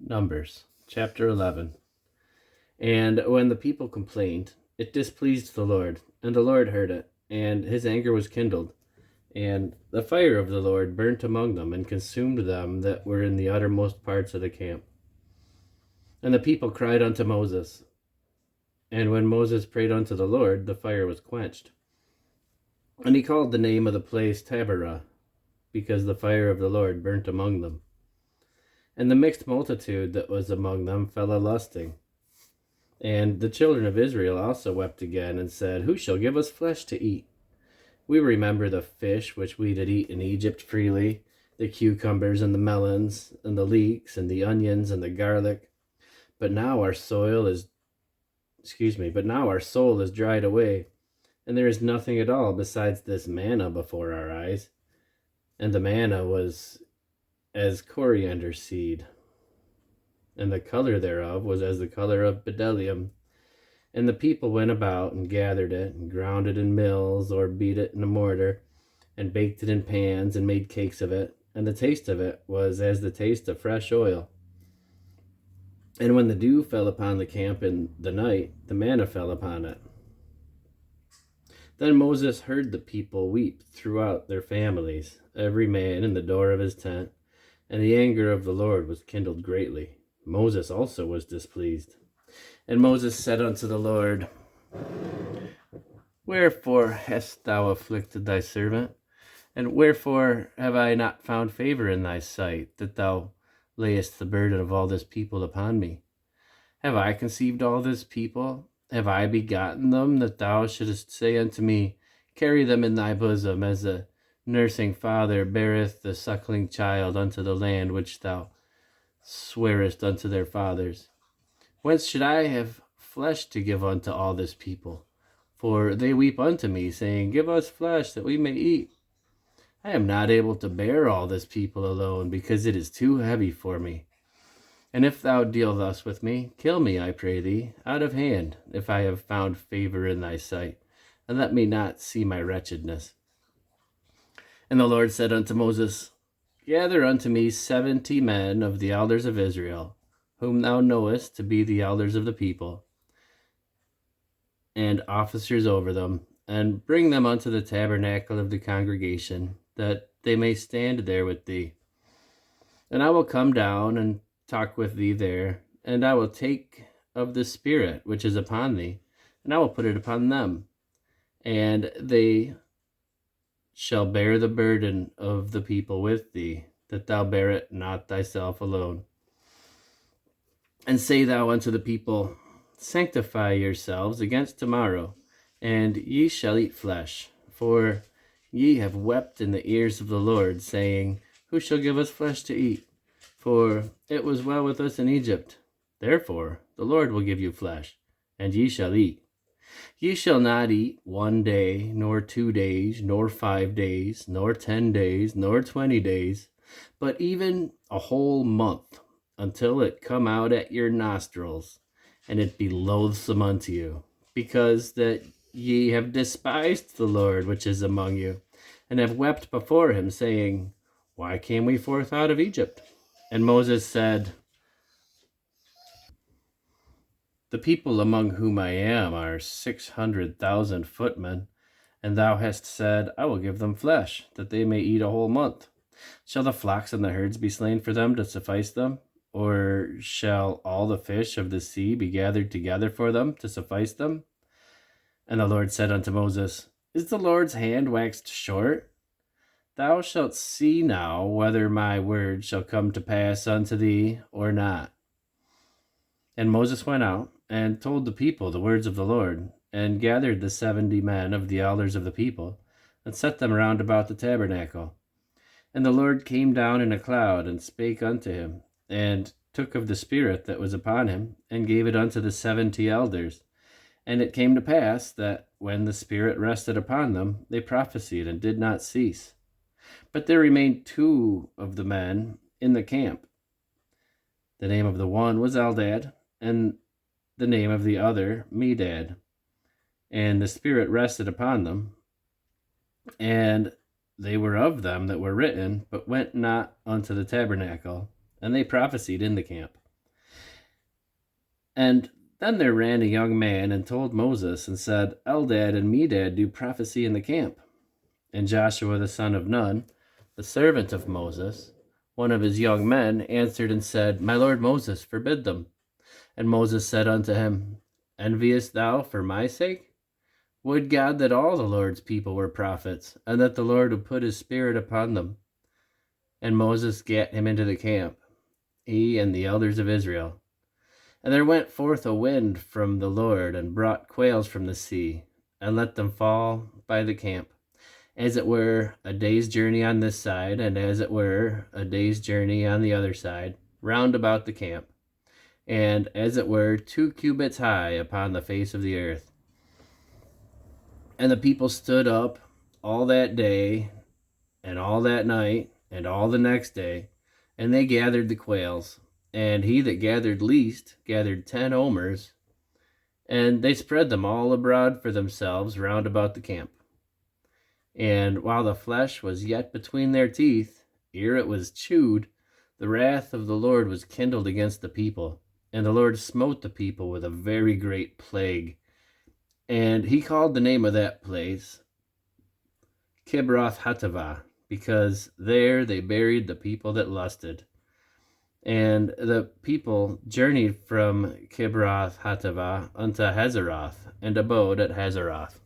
Numbers, chapter 11. And when the people complained, it displeased the Lord, and the Lord heard it, and his anger was kindled. And the fire of the Lord burnt among them, and consumed them that were in the uttermost parts of the camp. And the people cried unto Moses. And when Moses prayed unto the Lord, the fire was quenched. And he called the name of the place Taberah, because the fire of the Lord burnt among them. And the mixed multitude that was among them fell a lusting. And the children of Israel also wept again, and said, Who shall give us flesh to eat? We remember the fish which we did eat in Egypt freely, the cucumbers and the melons, and the leeks, and the onions, and the garlic. But now our soul is dried away, and there is nothing at all besides this manna before our eyes. And the manna was as coriander seed, and the color thereof was as the color of bdellium. And the people went about and gathered it, and ground it in mills, or beat it in a mortar, and baked it in pans, and made cakes of it. And the taste of it was as the taste of fresh oil. And when the dew fell upon the camp in the night, the manna fell upon it. Then Moses heard the people weep throughout their families, every man in the door of his tent, and the anger of the Lord was kindled greatly. Moses also was displeased. And Moses said unto the Lord, Wherefore hast thou afflicted thy servant? And wherefore have I not found favor in thy sight, that thou layest the burden of all this people upon me? Have I conceived all this people? Have I begotten them, that thou shouldest say unto me, Carry them in thy bosom, as a nursing father beareth the suckling child unto the land which thou swearest unto their fathers? Whence should I have flesh to give unto all this people? For they weep unto me, saying, Give us flesh, that we may eat. I am not able to bear all this people alone, because it is too heavy for me. And if thou deal thus with me, kill me, I pray thee, out of hand, if I have found favor in thy sight, and let me not see my wretchedness. And the Lord said unto Moses, Gather unto me 70 men of the elders of Israel, whom thou knowest to be the elders of the people, and officers over them, and bring them unto the tabernacle of the congregation, that they may stand there with thee. And I will come down and talk with thee there, and I will take of the Spirit which is upon thee, and I will put it upon them, and they shall bear the burden of the people with thee, that thou bear it not thyself alone. And say thou unto the people, Sanctify yourselves against tomorrow, and ye shall eat flesh, for ye have wept in the ears of the Lord, saying, Who shall give us flesh to eat? For it was well with us in Egypt. Therefore the Lord will give you flesh, and ye shall eat. Ye shall not eat 1 day, nor 2 days, nor 5 days, nor 10 days, nor 20 days, but even a whole month, until it come out at your nostrils, and it be loathsome unto you, because that ye have despised the Lord which is among you, and have wept before him, saying, Why came we forth out of Egypt? And Moses said, The people among whom I am are 600,000 footmen, and thou hast said, I will give them flesh, that they may eat a whole month. Shall the flocks and the herds be slain for them to suffice them? Or shall all the fish of the sea be gathered together for them to suffice them? And the Lord said unto Moses, Is the Lord's hand waxed short? Thou shalt see now whether my word shall come to pass unto thee or not. And Moses went out and told the people the words of the Lord, and gathered the 70 men of the elders of the people, and set them round about the tabernacle. And the Lord came down in a cloud, and spake unto him, and took of the Spirit that was upon him, and gave it unto the 70 elders. And it came to pass that when the Spirit rested upon them, they prophesied and did not cease. But there remained 2 of the men in the camp. The name of the one was Eldad, and the name of the other Medad. And the Spirit rested upon them, and they were of them that were written, but went not unto the tabernacle, and they prophesied in the camp. And then there ran a young man and told Moses and said, Eldad and Medad do prophecy in the camp. And Joshua the son of Nun, the servant of Moses, one of his young men, answered and said, My lord Moses, forbid them. And Moses said unto him, Enviest thou for my sake? Would God that all the Lord's people were prophets, and that the Lord would put his spirit upon them. And Moses gat him into the camp, he and the elders of Israel. And there went forth a wind from the Lord, and brought quails from the sea, and let them fall by the camp, as it were a day's journey on this side, and as it were a day's journey on the other side, round about the camp, and as it were 2 cubits high upon the face of the earth. And the people stood up all that day, and all that night, and all the next day, and they gathered the quails. And he that gathered least gathered 10 omers, and they spread them all abroad for themselves round about the camp. And while the flesh was yet between their teeth, ere it was chewed, the wrath of the Lord was kindled against the people, and the Lord smote the people with a very great plague. And he called the name of that place Kibroth Hattaavah, because there they buried the people that lusted. And the people journeyed from Kibroth Hattaavah unto Hazeroth, and abode at Hazeroth.